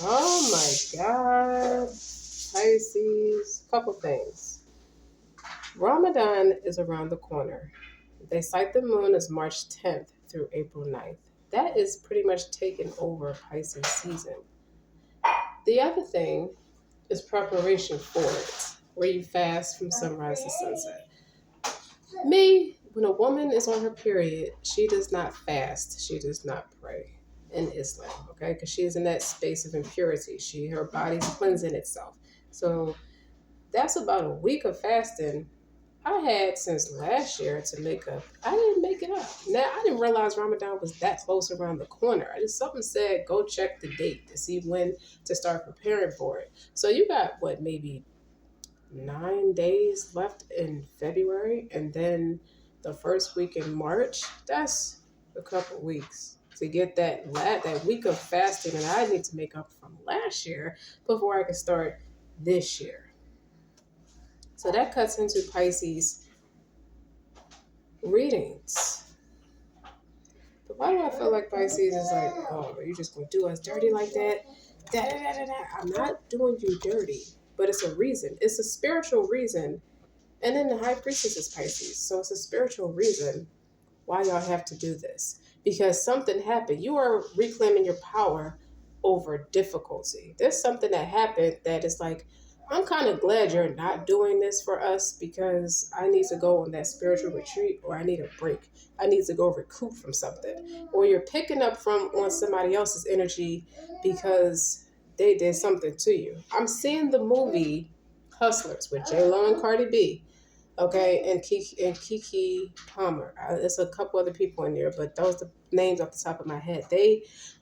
Oh my God. Pisces. Couple things. Ramadan is around the corner. They cite the moon as March 10th through April 9th. That is pretty much taken over Pisces season. The other thing is preparation for it, where you fast from sunrise to sunset. When a woman is on her period, she does not fast, she does not pray in Islam, okay? Because she is in that space of impurity. Her body's cleansing itself. So that's about a week of fasting I had since last year to make up. I didn't make it up. Now I didn't realize Ramadan was that close around the corner. Something said go check the date to see when to start preparing for it. So you got what, maybe 9 days left in February, and then the first week in March. That's a couple weeks to get that week of fasting, and I need to make up from last year before I can start this year. So that cuts into Pisces readings. But why do I feel like Pisces is like, oh, are you just gonna do us dirty like that? Da, da, da, da, da. I'm not doing you dirty, but it's a reason. It's a spiritual reason. And then the high priestess is Pisces. So it's a spiritual reason why y'all have to do this. Because something happened. You are reclaiming your power over difficulty. There's something that happened that is like, I'm kind of glad you're not doing this for us because I need to go on that spiritual retreat, or I need a break. I need to go recoup from something. Or you're picking up on somebody else's energy because they did something to you. I'm seeing the movie Hustlers with J-Lo and Cardi B. Okay, and Kiki Palmer. There's a couple other people in there, but those are the names off the top of my head.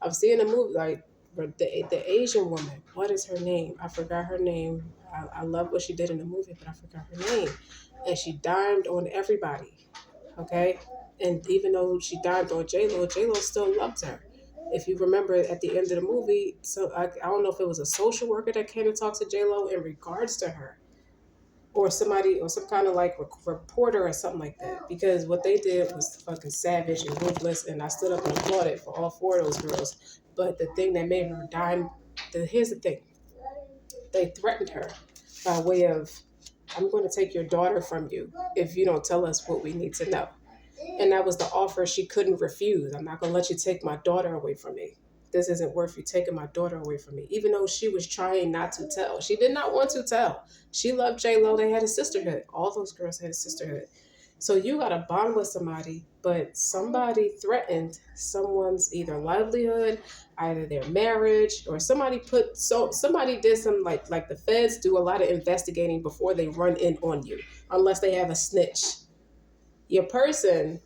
I'm seeing a movie like the Asian woman. What is her name? I forgot her name. I love what she did in the movie, but I forgot her name. And she dimed on everybody. Okay, and even though she dimed on J-Lo still loved her. If you remember at the end of the movie, so I don't know if it was a social worker that came to talk to J-Lo in regards to her, or somebody, or some kind of like reporter or something like that, because what they did was fucking savage and ruthless, and I stood up and applauded for all four of those girls. But the thing that made her dime, here's the thing, they threatened her by way of, I'm going to take your daughter from you if you don't tell us what we need to know. And that was the offer she couldn't refuse. I'm not going to let you take my daughter away from me. This isn't worth you taking my daughter away from me. Even though she was trying not to tell. She did not want to tell. She loved J-Lo. They had a sisterhood. All those girls had a sisterhood. So you got to bond with somebody, but somebody threatened someone's either livelihood, either their marriage, or somebody did some, like the feds do a lot of investigating before they run in on you, unless they have a snitch. Your person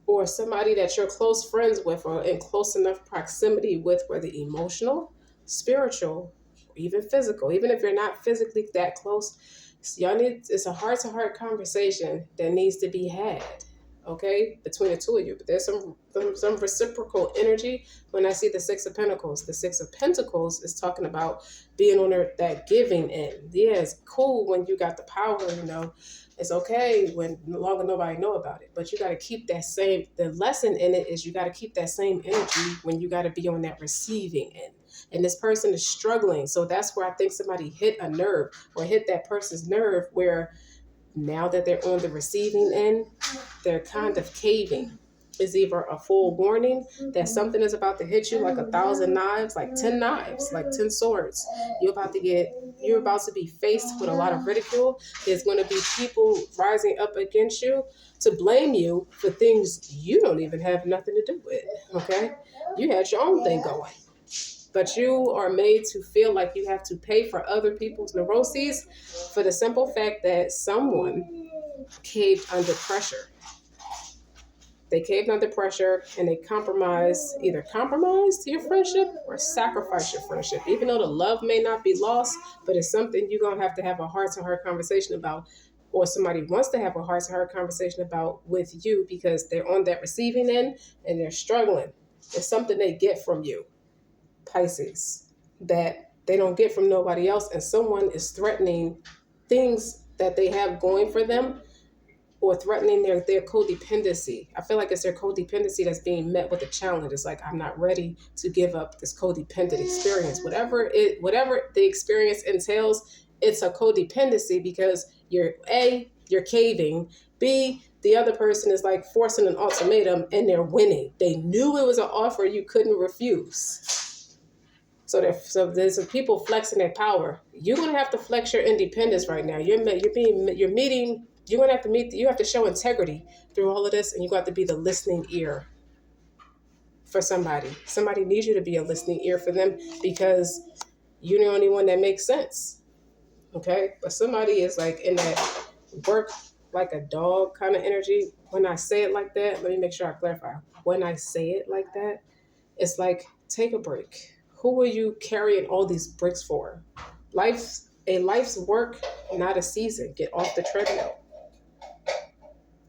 or somebody that you're close friends with or in close enough proximity with, whether emotional, spiritual, or even physical, even if you're not physically that close, it's a heart-to-heart conversation that needs to be had, okay, between the two of you. But there's some reciprocal energy when I see the Six of Pentacles. The Six of Pentacles is talking about being on that giving end. Yeah, it's cool when you got the power, it's okay when no longer nobody know about it, but you got to keep the lesson in it is you got to keep that same energy when you got to be on that receiving end. And this person is struggling. So that's where I think somebody hit a nerve or hit that person's nerve, where now that they're on the receiving end, they're kind of caving. Is either a full warning that something is about to hit you like 1,000 knives, like 10 knives, like 10 swords. You're about to be faced with a lot of ridicule. There's going to be people rising up against you to blame you for things you don't even have nothing to do with, okay? You had your own thing going. But you are made to feel like you have to pay for other people's neuroses for the simple fact that someone caved under pressure. They caved under pressure and they either compromised your friendship or sacrificed your friendship. Even though the love may not be lost, but it's something you're going to have a heart-to-heart conversation about, or somebody wants to have a heart-to-heart conversation about with you because they're on that receiving end and they're struggling. It's something they get from you, Pisces, that they don't get from nobody else, and someone is threatening things that they have going for them or threatening their codependency. I feel like it's their codependency that's being met with a challenge. It's like, I'm not ready to give up this codependent experience. Whatever the experience entails, it's a codependency because you're caving. B, the other person is like forcing an ultimatum and they're winning. They knew it was an offer you couldn't refuse. So there's some people flexing their power. You're gonna have to flex your independence right now. You have to show integrity through all of this, and you got to be the listening ear for somebody. Somebody needs you to be a listening ear for them because you're the only one that makes sense. Okay? But somebody is like in that work like a dog kind of energy. When I say it like that, let me make sure I clarify. When I say it like that, it's like, take a break. Who are you carrying all these bricks for? Life's work, not a season. Get off the treadmill.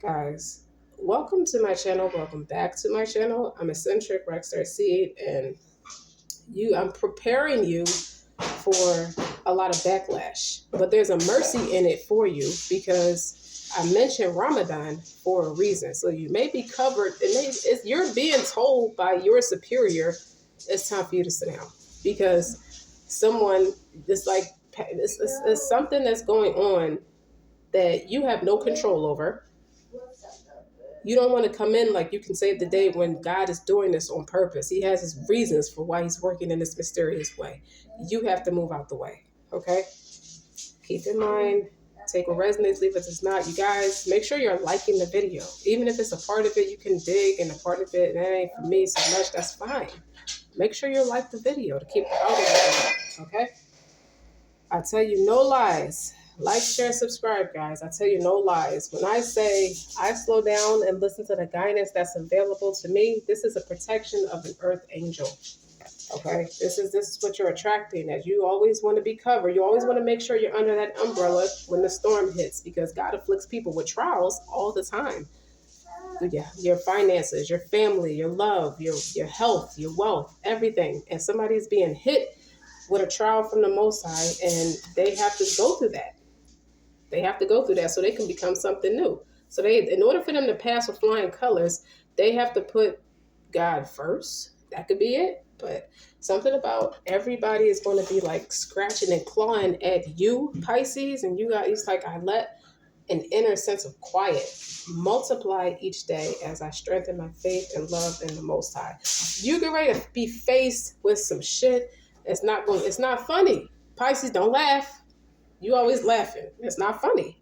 Guys, welcome to my channel. Welcome back to my channel. I'm Eccentric RockStar'Seed, and I'm preparing you for a lot of backlash. But there's a mercy in it for you because I mentioned Ramadan for a reason. So you may be covered. You're being told by your superior, it's time for you to sit down because someone is like, it's something that's going on that you have no control over. You don't want to come in like you can save the day when God is doing this on purpose. He has his reasons for why he's working in this mysterious way. You have to move out the way, okay? Keep in mind, take what resonates, leave it as not. You guys, make sure you're liking the video. Even if it's a part of it you can dig and a part of it that ain't for me so much, that's fine. Make sure you like the video to keep it out of it, okay? I tell you no lies. Like, share, subscribe, guys. I tell you no lies. When I say I slow down and listen to the guidance that's available to me, this is a protection of an earth angel. Okay? This is what you're attracting. As you always want to be covered. You always want to make sure you're under that umbrella when the storm hits, because God afflicts people with trials all the time. Your finances, your family, your love, your health, your wealth, everything. And somebody's being hit with a trial from the Most High, and they have to go through that. They have to go through that so they can become something new. So in order for them to pass with flying colors, they have to put God first. That could be it. But something about everybody is going to be like scratching and clawing at you, Pisces, and it's like, I let an inner sense of quiet multiply each day as I strengthen my faith and love in the Most High. You get ready to be faced with some shit. It's not funny. Pisces, don't laugh. You always laughing. It's not funny.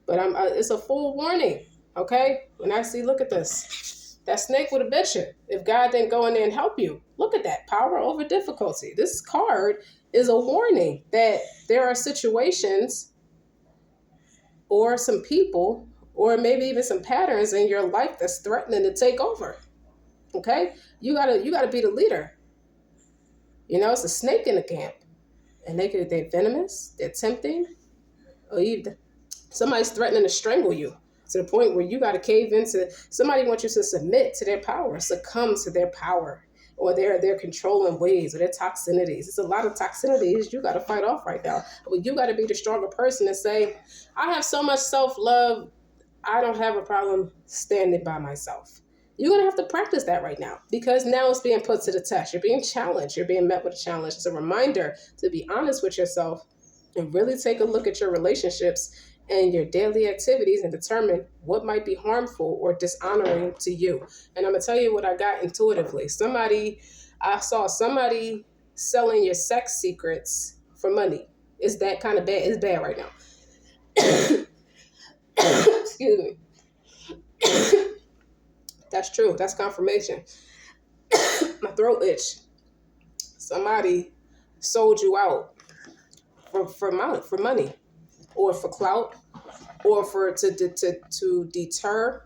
But it's a full warning, okay? When I see, look at this. That snake would have bit you if God didn't go in there and help you. Look at that. Power over difficulty. This card is a warning that there are situations or some people or maybe even some patterns in your life that's threatening to take over, okay? You gotta be the leader. You know, it's a snake in the camp. And they're venomous, they're tempting, or somebody's threatening to strangle you to the point where you got to cave into. Somebody wants you to submit to their power, succumb to their power, or their controlling ways, or their toxicities. It's a lot of toxicities you got to fight off right now. But you got to be the stronger person and say, I have so much self-love, I don't have a problem standing by myself. You're going to have to practice that right now because now it's being put to the test. You're being challenged. You're being met with a challenge. It's a reminder to be honest with yourself and really take a look at your relationships and your daily activities and determine what might be harmful or dishonoring to you. And I'm going to tell you what I got intuitively. I saw somebody selling your sex secrets for money. It's that kind of bad. It's bad right now. Excuse me. That's true. That's confirmation. My throat itch. Somebody sold you out for money, or for clout, or to deter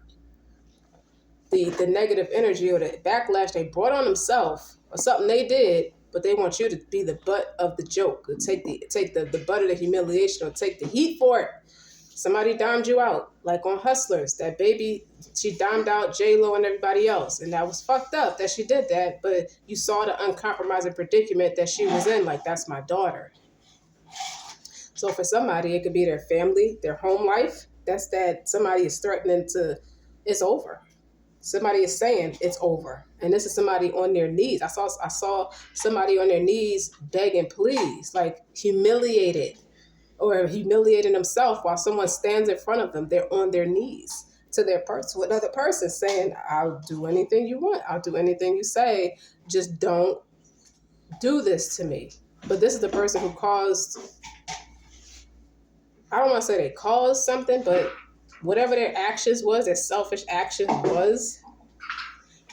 the negative energy or the backlash they brought on themselves or something they did. But they want you to be the butt of the joke, or take the butt of the humiliation, or take the heat for it. Somebody dimed you out, like on Hustlers. That baby, she dimed out J-Lo and everybody else. And that was fucked up that she did that. But you saw the uncompromising predicament that she was in, like, that's my daughter. So for somebody, it could be their family, their home life, That's that somebody is threatening to, it's over. Somebody is saying it's over. And this is somebody on their knees. I saw somebody on their knees begging, please, like humiliated or humiliating themselves while someone stands in front of them. They're on their knees to their person, to another person saying, I'll do anything you want. I'll do anything you say. Just don't do this to me. But this is the person who caused, I don't want to say they caused something, but whatever their actions was, their selfish action was,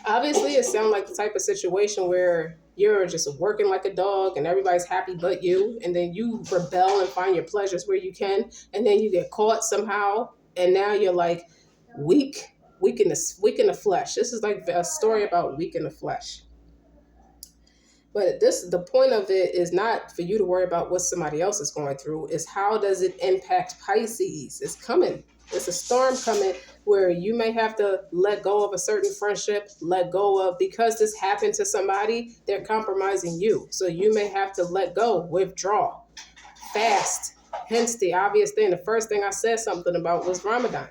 obviously it sounds like the type of situation where you're just working like a dog and everybody's happy but you, and then you rebel and find your pleasures where you can, and then you get caught somehow, and now you're like weak in the flesh. This is like a story about weak in the flesh. But the point of it is not for you to worry about what somebody else is going through. It's how does it impact Pisces? It's coming. It's a storm coming where you may have to let go of a certain friendship, let go of, because this happened to somebody, they're compromising you. So you may have to let go, withdraw, fast. Hence the obvious thing. The first thing I said something about was Ramadan,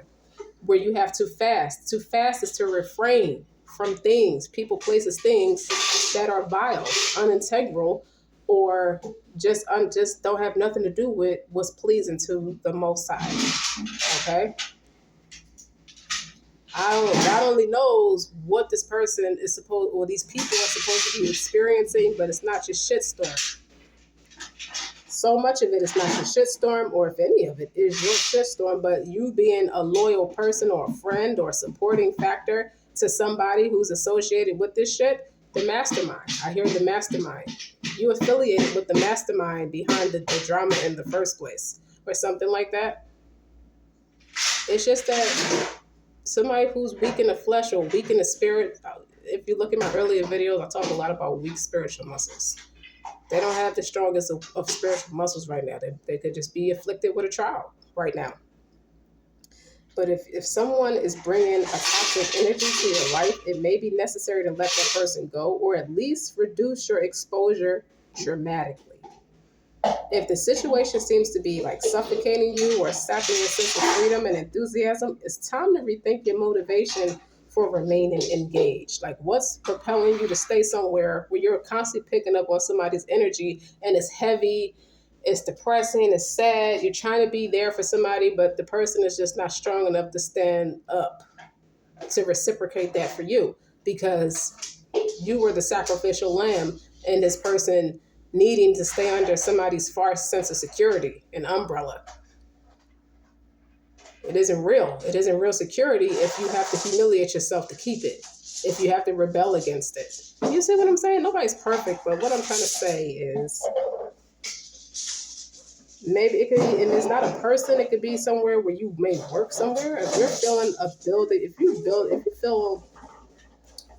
where you have to fast. To fast is to refrain from things, people, places, things that are vile, unintegral, or just don't have nothing to do with what's pleasing to the Most High. Okay? God only knows what this person is supposed, or these people are supposed to be experiencing, but it's not your shitstorm. So much of it is not your shitstorm, or if any of it is your shitstorm, but you being a loyal person or a friend or supporting factor to somebody who's associated with this shit, the mastermind. I hear the mastermind. You affiliated with the mastermind behind the drama in the first place, or something like that. It's just that somebody who's weak in the flesh or weak in the spirit, if you look at my earlier videos, I talk a lot about weak spiritual muscles. They don't have the strongest of spiritual muscles right now. They could just be afflicted with a trial right now. But if someone is bringing a toxic energy to your life, it may be necessary to let that person go, or at least reduce your exposure dramatically. If the situation seems to be like suffocating you or sapping your sense of freedom and enthusiasm, it's time to rethink your motivation for remaining engaged. Like, what's propelling you to stay somewhere where you're constantly picking up on somebody's energy and it's heavy, it's depressing, it's sad. You're trying to be there for somebody, but the person is just not strong enough to stand up to reciprocate that for you, because you were the sacrificial lamb and this person needing to stay under somebody's false sense of security, an umbrella. It isn't real. It isn't real security if you have to humiliate yourself to keep it, if you have to rebel against it. You see what I'm saying? Nobody's perfect, but what I'm trying to say is maybe it could be, and it's not a person, it could be somewhere where you may work somewhere. If you're feeling a building, if you feel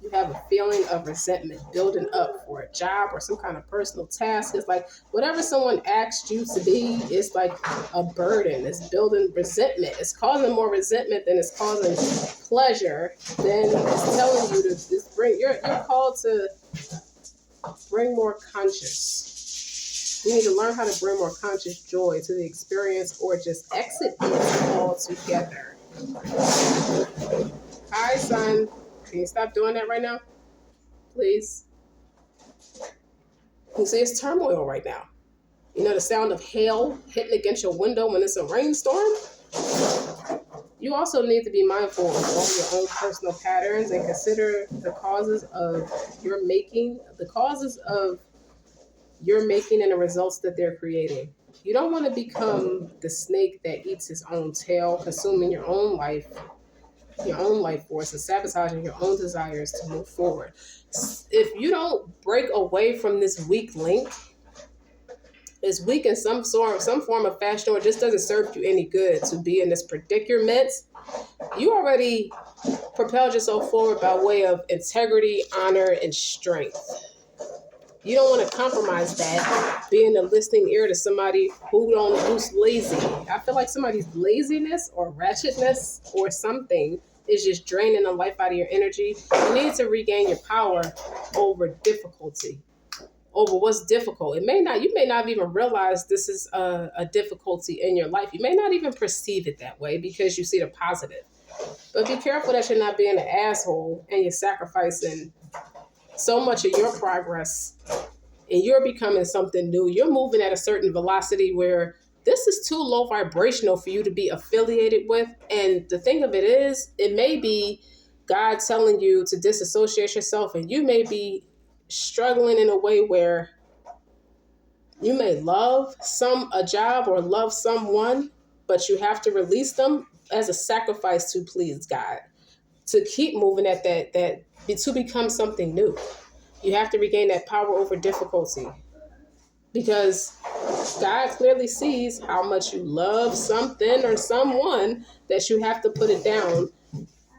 you have a feeling of resentment building up for a job or some kind of personal task, it's like whatever someone asked you to be is like a burden. It's building resentment. It's causing more resentment than it's causing pleasure. Then it's telling you to just you're called to bring more conscious. You need to learn how to bring more conscious joy to the experience, or just exit it altogether. Hi, son. Can you stop doing that right now? Please. You see, it's turmoil right now. You know the sound of hail hitting against your window when it's a rainstorm? You also need to be mindful of all your own personal patterns and consider the causes of your making, and the results that they're creating. You don't want to become the snake that eats his own tail, consuming your own life force, and sabotaging your own desires to move forward. If you don't break away from this weak link, it's weak in some form of fashion, or just doesn't serve you any good to be in this predicament, you already propelled yourself forward by way of integrity, honor, and strength. You don't want to compromise that, being a listening ear to somebody who's lazy. I feel like somebody's laziness or ratchetness or something is just draining the life out of your energy. You need to regain your power over difficulty, over what's difficult. You may not even realize this is a difficulty in your life. You may not even perceive it that way because you see the positive. But be careful that you're not being an asshole and you're sacrificing so much of your progress and you're becoming something new. You're moving at a certain velocity where this is too low vibrational for you to be affiliated with. And the thing of it is, it may be God telling you to disassociate yourself, and you may be struggling in a way where you may love a job or love someone, but you have to release them as a sacrifice to please God, to keep moving at to become something new. You have to regain that power over difficulty, because God clearly sees how much you love something or someone that you have to put it down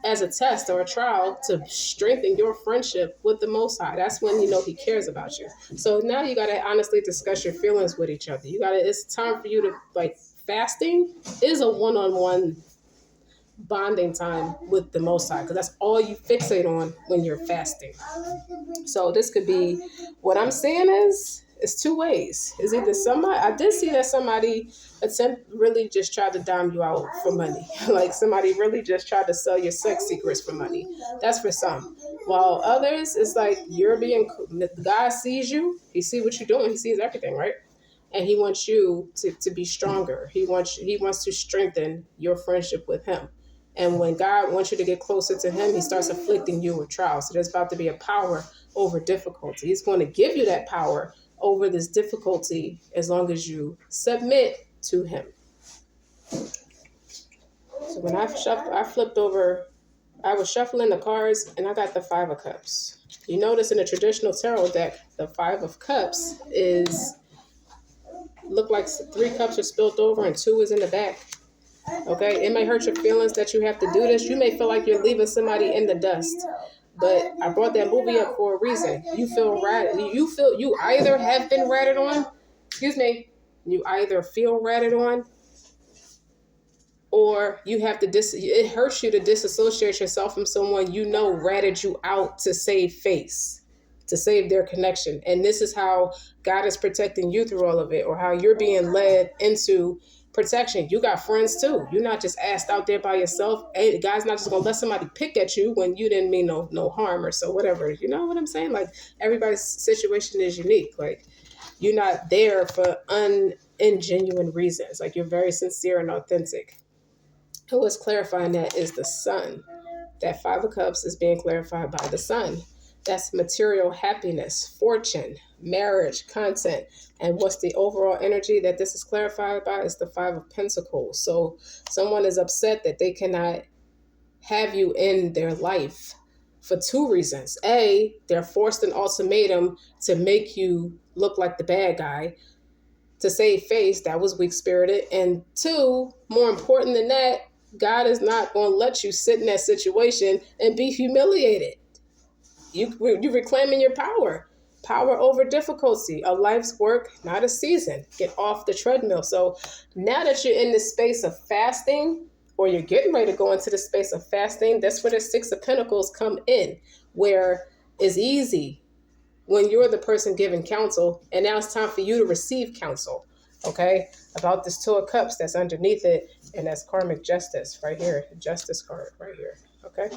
as a test or a trial to strengthen your friendship with the Most High. That's when you know He cares about you. So now you got to honestly discuss your feelings with each other. It's time for you to, fasting is a one-on-one bonding time with the Most High, because that's all you fixate on when you're fasting. So this could be, what I'm saying is, it's two ways. It's either I did see that somebody really just tried to dime you out for money. Like somebody really just tried to sell your sex secrets for money. That's for some. While others, it's like God sees you. He sees what you're doing. He sees everything, right? And He wants you to be stronger. He wants to strengthen your friendship with Him. And when God wants you to get closer to Him, He starts afflicting you with trials. So there's about to be a power over difficulty. He's going to give you that power over this difficulty as long as you submit to Him. So when I flipped over, I was shuffling the cards and I got the 5 of Cups. You notice in a traditional tarot deck, the 5 of Cups look like 3 cups are spilled over and 2 is in the back. Okay, it may hurt your feelings that you have to do this. You may feel like you're leaving somebody in the dust. But I brought that movie up for a reason. You either have been ratted on, you either feel ratted on, or you have to it hurts you to disassociate yourself from someone ratted you out to save face, to save their connection. And this is how God is protecting you through all of it, or how you're being led into protection. You got friends too. You're not just asked out there by yourself. Hey, God's not just gonna let somebody pick at you when you didn't mean no harm or so whatever. You know what I'm saying? Like, everybody's situation is unique. Like, you're not there for ingenuine reasons. Like, you're very sincere and authentic. And what's clarifying that is the sun. That 5 of Cups is being clarified by the sun. That's material happiness, fortune, marriage, content. And what's the overall energy that this is clarified by is the 5 of Pentacles. So someone is upset that they cannot have you in their life for 2 reasons. A, they're forced an ultimatum to make you look like the bad guy to save face. That was weak-spirited. And 2, more important than that, God is not going to let you sit in that situation and be humiliated. You're reclaiming your power over difficulty, a life's work, not a season. Get off the treadmill. So now that you're in the space of fasting, or you're getting ready to go into the space of fasting, that's where the 6 of Pentacles come in, where it's easy when you're the person giving counsel, and now it's time for you to receive counsel, okay, about this 2 of Cups that's underneath it, and that's karmic justice right here, the justice card right here, okay,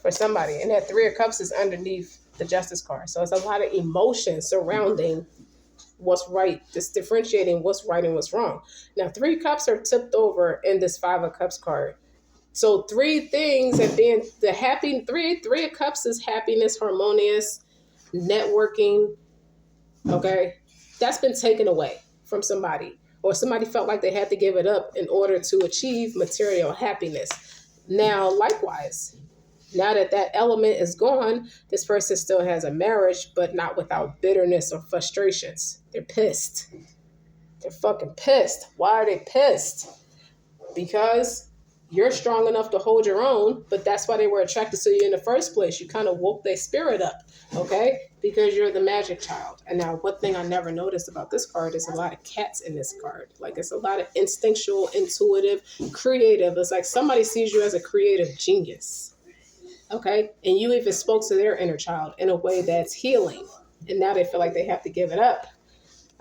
for somebody. And that 3 of Cups is underneath the justice card. So it's a lot of emotion surrounding what's right, just differentiating what's right and what's wrong. Now, 3 cups are tipped over in this 5 of Cups card. So 3 things have been three of Cups is happiness, harmonious, networking. Okay. That's been taken away from somebody, or somebody felt like they had to give it up in order to achieve material happiness. Now, likewise, now that element is gone, this person still has a marriage, but not without bitterness or frustrations. They're pissed. They're fucking pissed. Why are they pissed? Because you're strong enough to hold your own, but that's why they were attracted to you in the first place. You kind of woke their spirit up, okay? Because you're the magic child. And now, one thing I never noticed about this card is a lot of cats in this card. Like, it's a lot of instinctual, intuitive, creative. It's like somebody sees you as a creative genius, okay? And you even spoke to their inner child in a way that's healing. And now they feel like they have to give it up.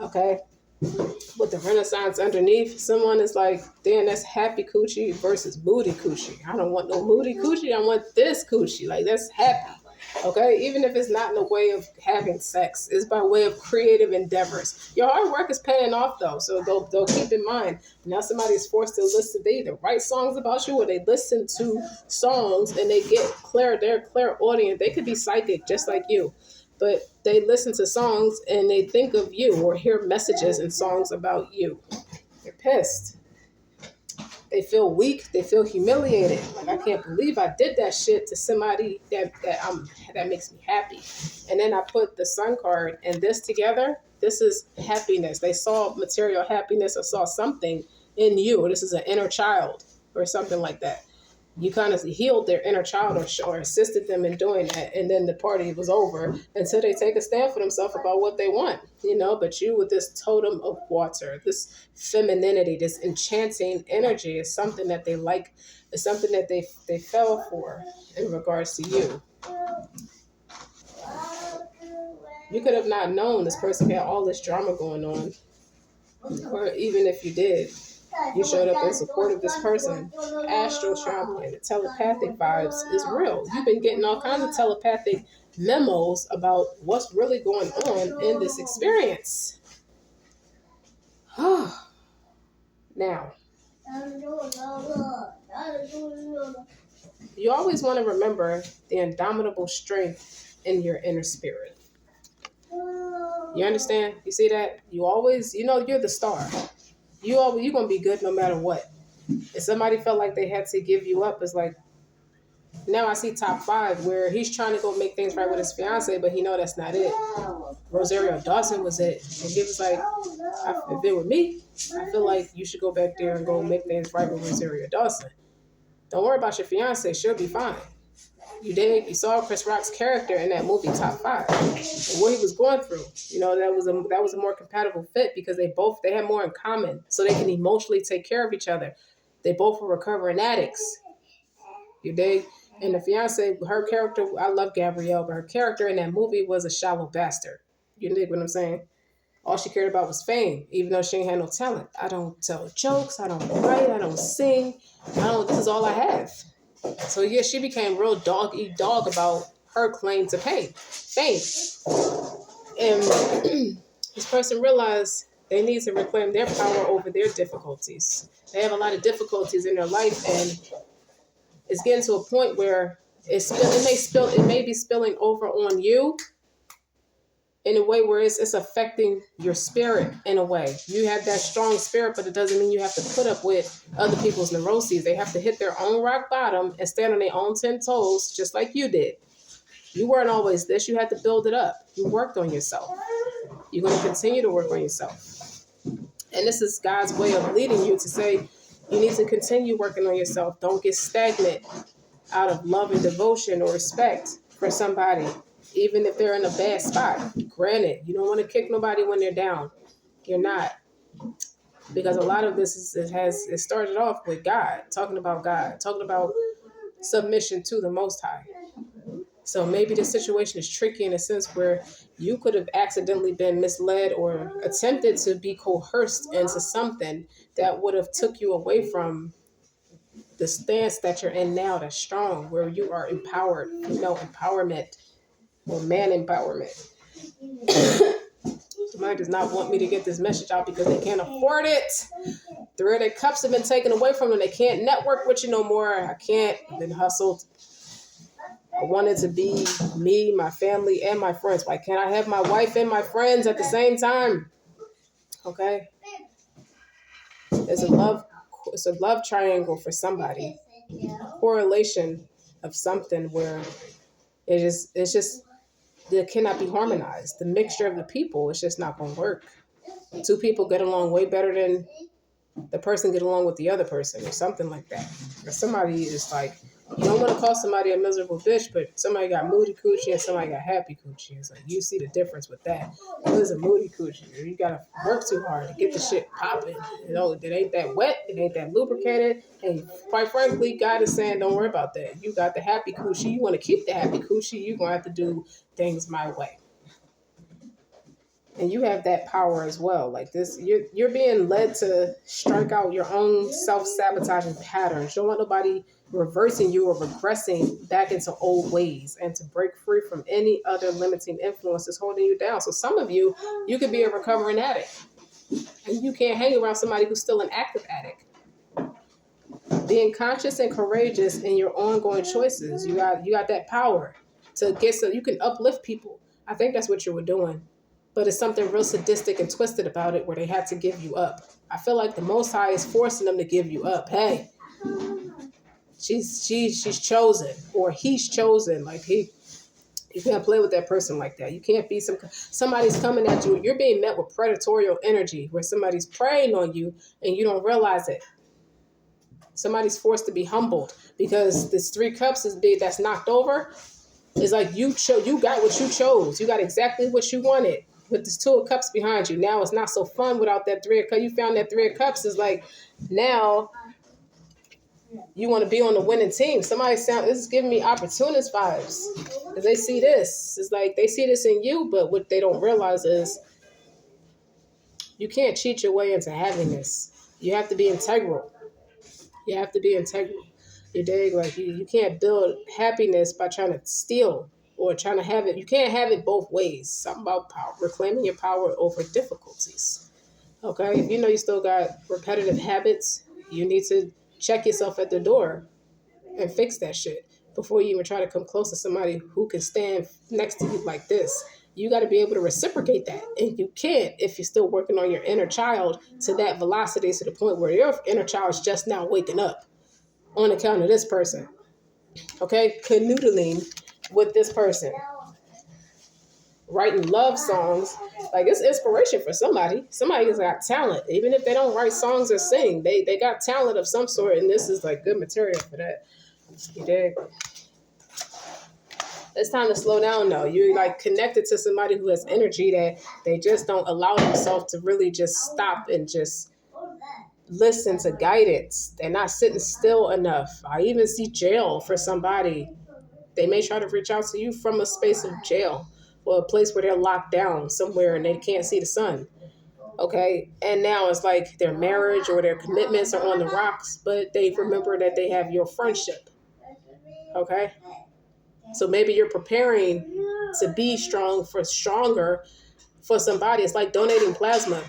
Okay? With the Renaissance underneath, someone is like, damn, that's happy coochie versus moody coochie. I don't want no moody coochie. I want this coochie. Like, that's happy. Okay? Even if it's not in a way of having sex, it's by way of creative endeavors. Your hard work is paying off, though. So they'll keep in mind. Now somebody is forced to listen. They either write songs about you or they listen to songs and they get they're clairaudient. They could be psychic just like you. But they listen to songs and they think of you or hear messages and songs about you. They're pissed. They feel weak. They feel humiliated. Like, I can't believe I did that shit to somebody that makes me happy. And then I put the sun card and this together. This is happiness. They saw material happiness or saw something in you. This is an inner child or something like that. You kind of healed their inner child or assisted them in doing that. And then the party was over until they take a stand for themselves about what they want, but you with this totem of water, this femininity, this enchanting energy is something that they like. It's something that they fell for in regards to you. You could have not known this person had all this drama going on. Or even if you did, you showed up in support of this person. Astral traveling, the telepathic vibes is real. You've been getting all kinds of telepathic memos about what's really going on in this experience. Now, you always want to remember the indomitable strength in your inner spirit. You understand? You see that? You always, you're the star. You're going to be good no matter what. If somebody felt like they had to give you up, it's like, now I see top 5 where he's trying to go make things right with his fiance, but he know that's not it. Rosario Dawson was it. And he was like, if it were me, I feel like you should go back there and go make things right with Rosario Dawson. Don't worry about your fiance. She'll be fine. You dig? You saw Chris Rock's character in that movie, Top 5, and what he was going through. That was a more compatible fit because they had more in common, so they can emotionally take care of each other. They both were recovering addicts. You dig? And the fiance, her character, I love Gabrielle, but her character in that movie was a shallow bastard. You dig what I'm saying? All she cared about was fame, even though she ain't had no talent. I don't tell jokes. I don't write. I don't sing. This is all I have. So yeah, she became real dog-eat-dog about her claim to fame. And this person realized they need to reclaim their power over their difficulties. They have a lot of difficulties in their life, and it's getting to a point where it may be spilling over on you in a way where it's affecting your spirit in a way. You have that strong spirit, but it doesn't mean you have to put up with other people's neuroses. They have to hit their own rock bottom and stand on their own 10 toes, just like you did. You weren't always this. You had to build it up. You worked on yourself. You're going to continue to work on yourself. And this is God's way of leading you to say, you need to continue working on yourself. Don't get stagnant out of love and devotion or respect for somebody, even if they're in a bad spot. Granted, you don't want to kick nobody when they're down. You're not. Because a lot of this it started off with God, talking about submission to the Most High. So maybe the situation is tricky in a sense where you could have accidentally been misled or attempted to be coerced into something that would have took you away from the stance that you're in now that's strong, where you are empowered, empowerment or man empowerment. Somebody does not want me to get this message out because they can't afford it. 3 of their cups have been taken away from them. They can't network with you no more. I can't. I've been hustled. I wanted to be me, my family, and my friends. Why can't I have my wife and my friends at the same time? Okay? It's a love triangle for somebody. A correlation of something where it's just it cannot be harmonized. The mixture of the people, it's just not going to work. 2 people get along way better than the person get along with the other person or something like that. Or somebody is like, you don't want to call somebody a miserable bitch, but somebody got moody coochie and somebody got happy coochie. It's like, you see the difference with that. It is a moody coochie. You got to work too hard to get the shit popping. It ain't that wet. It ain't that lubricated. And quite frankly, God is saying, don't worry about that. You got the happy coochie. You want to keep the happy coochie. You're going to have to do things my way. And you have that power as well. Like this, you're being led to strike out your own self-sabotaging patterns. You don't want nobody reversing you or regressing back into old ways, and to break free from any other limiting influences holding you down. So some of you could be a recovering addict, and you can't hang around somebody who's still an active addict. Being conscious and courageous in your ongoing choices. You got that power to get so you can uplift people. I think that's what you were doing. But it's something real sadistic and twisted about it where they had to give you up. I feel like the Most High is forcing them to give you up. Hey, she's chosen, or he's chosen. Like you can't play with that person like that. You can't be somebody's coming at you. You're being met with predatorial energy where somebody's preying on you and you don't realize it. Somebody's forced to be humbled because this 3 cups is big that's knocked over. It's like you got what you chose. You got exactly what you wanted. With this 2 of Cups behind you. Now it's not so fun without that 3 of Cups. You found that 3 of Cups is like, now you want to be on the winning team. This is giving me opportunist vibes. Because they see this. It's like they see this in you, but what they don't realize is you can't cheat your way into having this. You have to be integral. You have to be integral. You dig? Like you can't build happiness by trying to steal or trying to have it. You can't have it both ways. Something about power, reclaiming your power over difficulties. Okay? If you know you still got repetitive habits, you need to check yourself at the door and fix that shit before you even try to come close to somebody who can stand next to you like this. You got to be able to reciprocate that. And you can't if you're still working on your inner child to that velocity, to the point where your inner child is just now waking up on account of this person. Okay? Canoodling with this person. Writing love songs. Like, it's inspiration for somebody. Somebody's got talent. Even if they don't write songs or sing, they got talent of some sort, and this is like good material for that. You dig? It's time to slow down though. You're like connected to somebody who has energy that they just don't allow themselves to really just stop and just listen to guidance. They're not sitting still enough. I even see jail for somebody. They may try to reach out to you from a space of jail or a place where they're locked down somewhere and they can't see the sun. Okay? And now it's like their marriage or their commitments are on the rocks, but they remember that they have your friendship. Okay? So maybe you're preparing to be stronger for somebody. It's like donating plasma.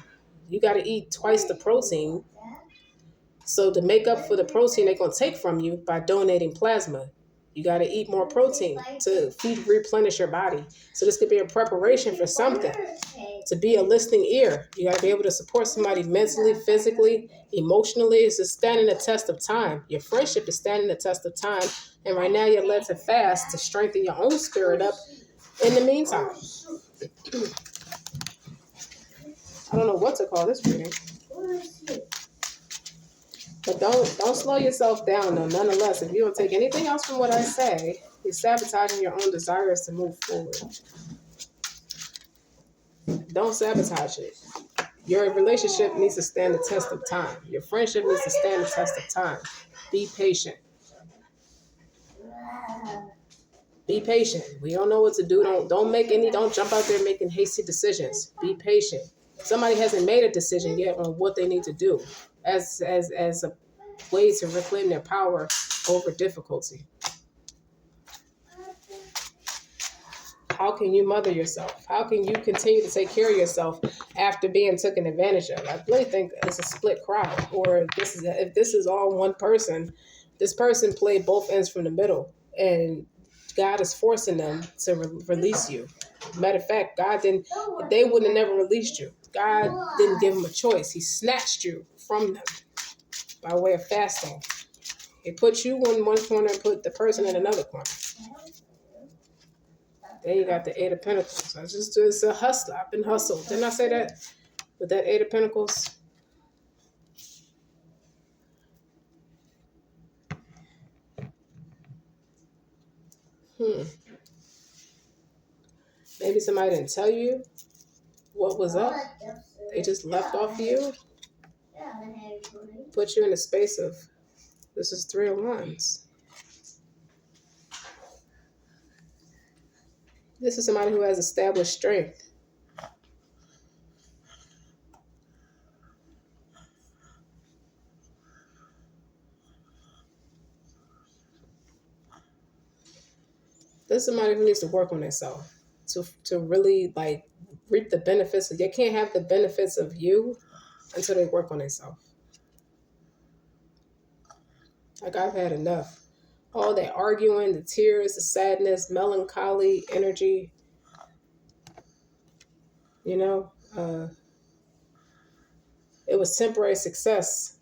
You got to eat twice the protein. So to make up for the protein they're going to take from you by donating plasma, you got to eat more protein to replenish your body. So this could be a preparation for something. To be a listening ear, you got to be able to support somebody mentally, physically, emotionally. It's just standing the test of time. Your friendship is standing the test of time. And right now you're led to fast to strengthen your own spirit up in the meantime. I don't know what to call this reading. But don't slow yourself down though. Nonetheless, if you don't take anything else from what I say, you're sabotaging your own desires to move forward. Don't sabotage it. Your relationship needs to stand the test of time. Your friendship needs to stand the test of time. Be patient. Be patient. We don't know what to do. Don't jump out there making hasty decisions. Be patient. Somebody hasn't made a decision yet on what they need to do as a way to reclaim their power over difficulty. How can you mother yourself? How can you continue to take care of yourself after being taken advantage of? I really think it's a split crowd. Or if this is all one person, this person played both ends from the middle. And God is forcing them to release you. Matter of fact, they wouldn't have never released you. God didn't give them a choice. He snatched you from them by way of fasting. He put you in one corner and put the person in another corner. Then you got the 8 of Pentacles. It's a hustler. I've been hustled. Didn't I say that? With that 8 of Pentacles. Maybe somebody didn't tell you what was up. They just left off you. Put you in a space of, this is 3 of Wands. This is somebody who has established strength. This is somebody who needs to work on themselves to really like reap the benefits. They can't have the benefits of you until they work on themselves. Like, I've had enough. All that arguing, the tears, the sadness, melancholy energy. You know, it was temporary success,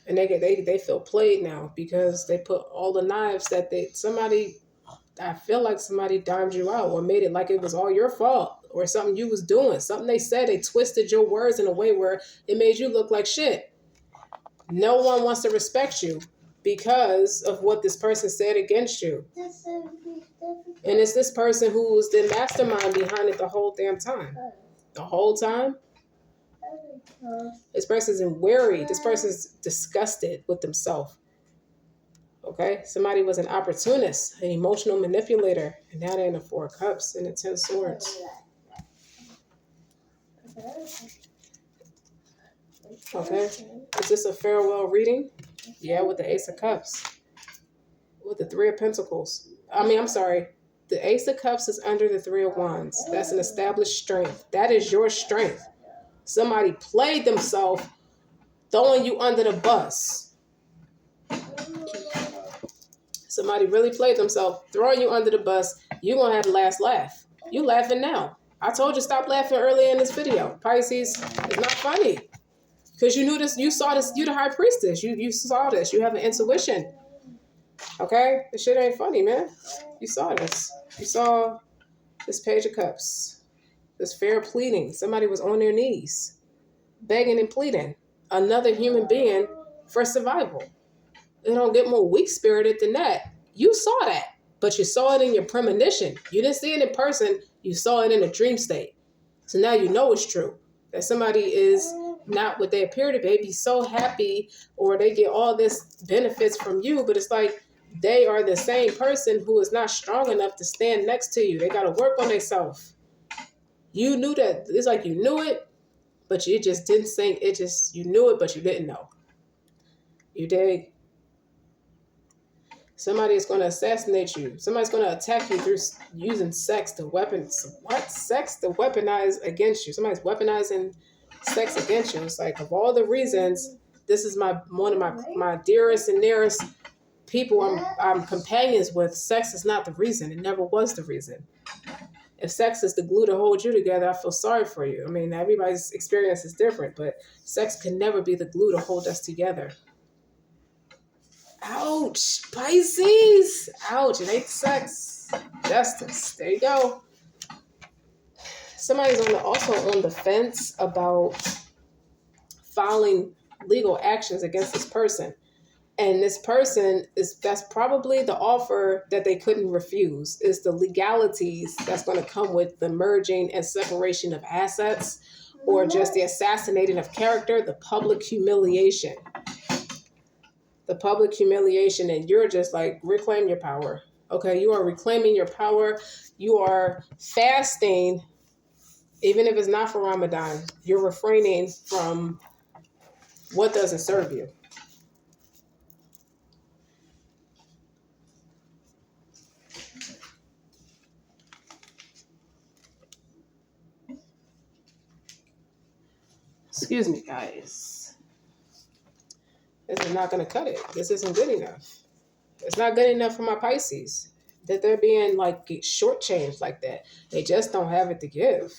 and they feel played now because they put all the knives that somebody. I feel like somebody dimed you out or made it like it was all your fault or something you was doing. Something they said, they twisted your words in a way where it made you look like shit. No one wants to respect you because of what this person said against you. And it's this person who was the mastermind behind it the whole damn time. The whole time. This person's weary. This person's disgusted with themselves. Okay? Somebody was an opportunist, an emotional manipulator, and now they're in the 4 of Cups and the 10 of Swords. Okay? Is this a farewell reading? Yeah, with the Ace of Cups. With the 3 of Pentacles. I'm sorry. The Ace of Cups is under the 3 of Wands. That's an established strength. That is your strength. Somebody played themselves throwing you under the bus. Somebody really played themselves throwing you under the bus. You're going to have the last laugh. You laughing now. I told you stop laughing earlier in this video. Pisces, it's not funny. Because you knew this, you saw this, you're the high priestess. You saw this. You have an intuition. Okay? This shit ain't funny, man. You saw this. You saw this Page of Cups. This fair pleading. Somebody was on their knees, begging and pleading. Another human being for survival. It don't get more weak-spirited than that. You saw that, but you saw it in your premonition. You didn't see it in person. You saw it in a dream state. So now you know it's true. That somebody is not what they appear to be. They be so happy or they get all this benefits from you, but it's like they are the same person who is not strong enough to stand next to you. They got to work on themselves. You knew that. It's like you knew it, but you just didn't think it. Just, you knew it, but you didn't know. You dig? Somebody is going to assassinate you. Somebody's going to attack you through using sex to sex to weaponize against you. Somebody's weaponizing sex against you. It's like, of all the reasons, this is one of my dearest and nearest people I'm companions with. Sex is not the reason. It never was the reason. If sex is the glue to hold you together, I feel sorry for you. I mean, everybody's experience is different, but sex can never be the glue to hold us together. Ouch, Pisces. Ouch, it ain't sex. Justice. There you go. Somebody's also on the fence about filing legal actions against this person. And this person that's probably the offer that they couldn't refuse, is the legalities that's going to come with the merging and separation of assets, or just the assassinating of character, the public humiliation. The public humiliation, and you're just like, reclaim your power. Okay, you are reclaiming your power. You are fasting, even if it's not for Ramadan. You're refraining from what doesn't serve you. Excuse me, guys. This is not going to cut it. This isn't good enough. It's not good enough for my Pisces. That they're being like shortchanged like that. They just don't have it to give.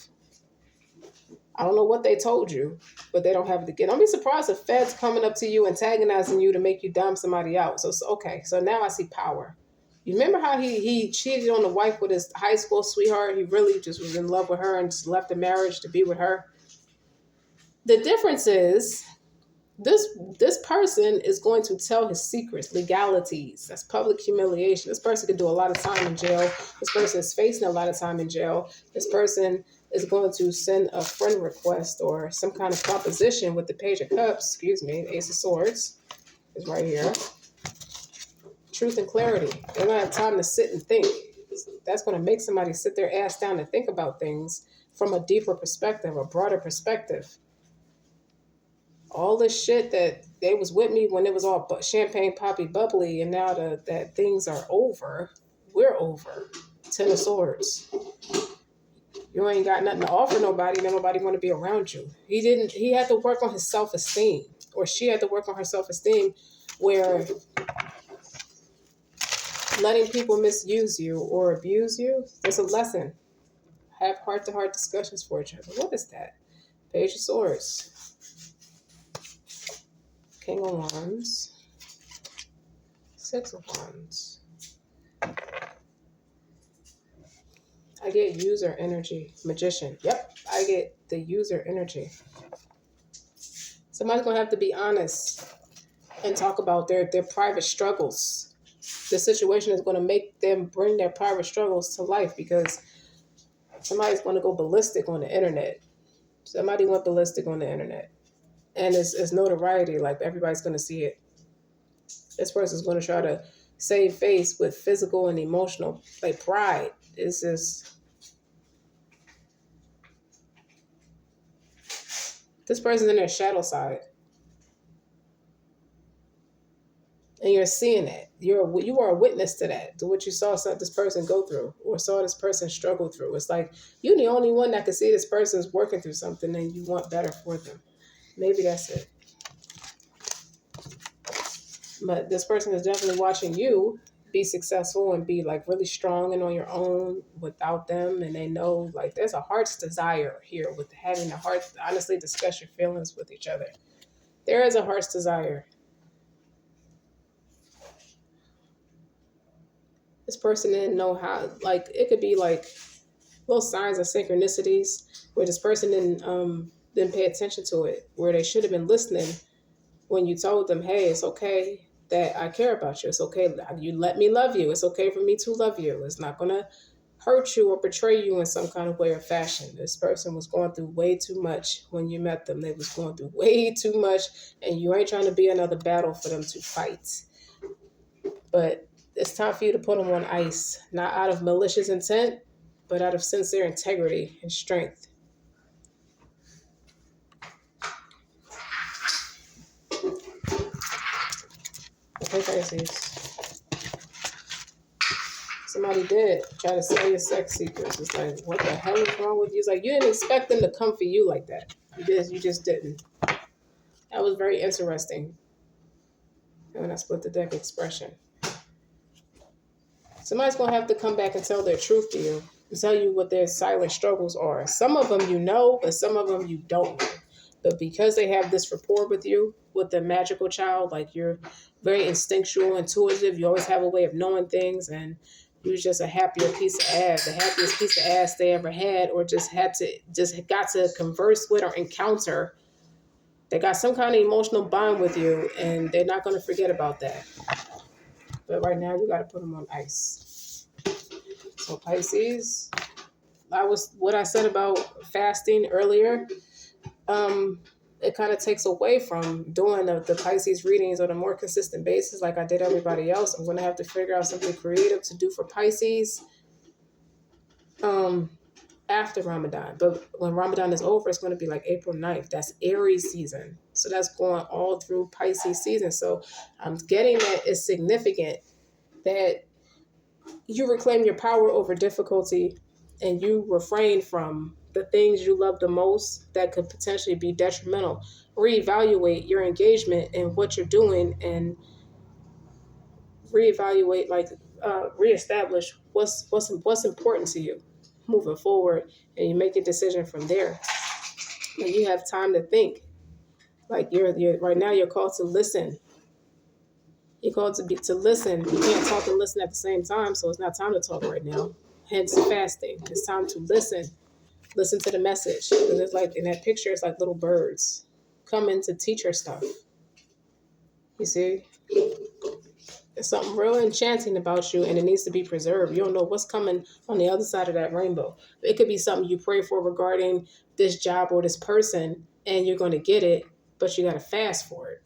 I don't know what they told you, but they don't have it to give. Don't be surprised if Fed's coming up to you, antagonizing you to make you dump somebody out. So okay, so now I see power. You remember how he cheated on the wife with his high school sweetheart? He really just was in love with her and just left the marriage to be with her. The difference is this person is going to tell his secrets, legalities. That's public humiliation. This person could do a lot of time in jail. This person is facing a lot of time in jail. This person is going to send a friend request or some kind of proposition with the Page of Cups, the Ace of Swords is right here. Truth and clarity. They're going to have time to sit and think. That's going to make somebody sit their ass down and think about things from a deeper perspective, a broader perspective. All this shit that they was with me when it was all champagne, poppy, bubbly, and now that things are over, we're over. Ten of Swords. You ain't got nothing to offer nobody, then nobody want to be around you. He had to work on his self-esteem, or she had to work on her self-esteem, where letting people misuse you or abuse you, there's a lesson. Have heart-to-heart discussions for each other. What is that? Page of Swords. King of Wands. Six of Wands. I get user energy. Magician. Yep, I get the user energy. Somebody's going to have to be honest and talk about their private struggles. The situation is going to make them bring their private struggles to life, because somebody's going to go ballistic on the internet. Somebody went ballistic on the internet. And it's notoriety. Like, everybody's going to see it. This person's going to try to save face with physical and emotional, like, pride. It's just... This person's in their shadow side. And you're seeing that. You are a witness to that, to what you saw this person go through, or saw this person struggle through. It's like, you're the only one that can see this person's working through something and you want better for them. Maybe that's it. But this person is definitely watching you be successful and be like really strong and on your own without them. And they know, like, there's a heart's desire here with having the heart to honestly discuss your feelings with each other. There is a heart's desire. This person didn't know how, like, it could be like little signs of synchronicities where this person didn't pay attention to it, where they should have been listening when you told them, hey, it's okay that I care about you. It's okay. You let me love you. It's okay for me to love you. It's not going to hurt you or betray you in some kind of way or fashion. This person was going through way too much when you met them. They was going through way too much, and you ain't trying to be another battle for them to fight. But it's time for you to put them on ice, not out of malicious intent, but out of sincere integrity and strength. Okay, Pisces. Somebody did try to sell your sex secrets. It's like, what the hell is wrong with you? It's like, you didn't expect them to come for you like that. You just didn't. That was very interesting. And when I split the deck expression. Somebody's going to have to come back and tell their truth to you, and tell you what their silent struggles are. Some of them you know, but some of them you don't know. But because they have this rapport with you, with the magical child, like, you're very instinctual, intuitive, you always have a way of knowing things, and you're just a happier piece of ass, the happiest piece of ass they ever had, or just got to converse with or encounter. They got some kind of emotional bond with you, and they're not going to forget about that. But right now, you got to put them on ice. So Pisces, what I said about fasting earlier, it kind of takes away from doing the Pisces readings on a more consistent basis like I did everybody else. I'm going to have to figure out something creative to do for Pisces after Ramadan. But when Ramadan is over, it's going to be like April 9th. That's Aries season. So that's going all through Pisces season. So I'm getting that it's significant that you reclaim your power over difficulty and you refrain from the things you love the most that could potentially be detrimental. Reevaluate your engagement and what you're doing, and reevaluate, reestablish what's important to you moving forward, and you make a decision from there. And you have time to think. Like, you're right now, you're called to listen. You're called to listen. You can't talk and listen at the same time, so it's not time to talk right now. Hence fasting. It's time to listen. Listen to the message. Because it's like, in that picture, it's like little birds coming to teach her stuff. You see? There's something real enchanting about you, and it needs to be preserved. You don't know what's coming on the other side of that rainbow. It could be something you pray for regarding this job or this person, and you're going to get it, but you got to fast for it.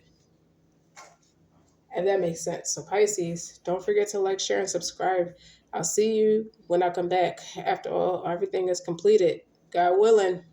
And that makes sense. So Pisces, don't forget to like, share, and subscribe. I'll see you when I come back after everything is completed. God willing.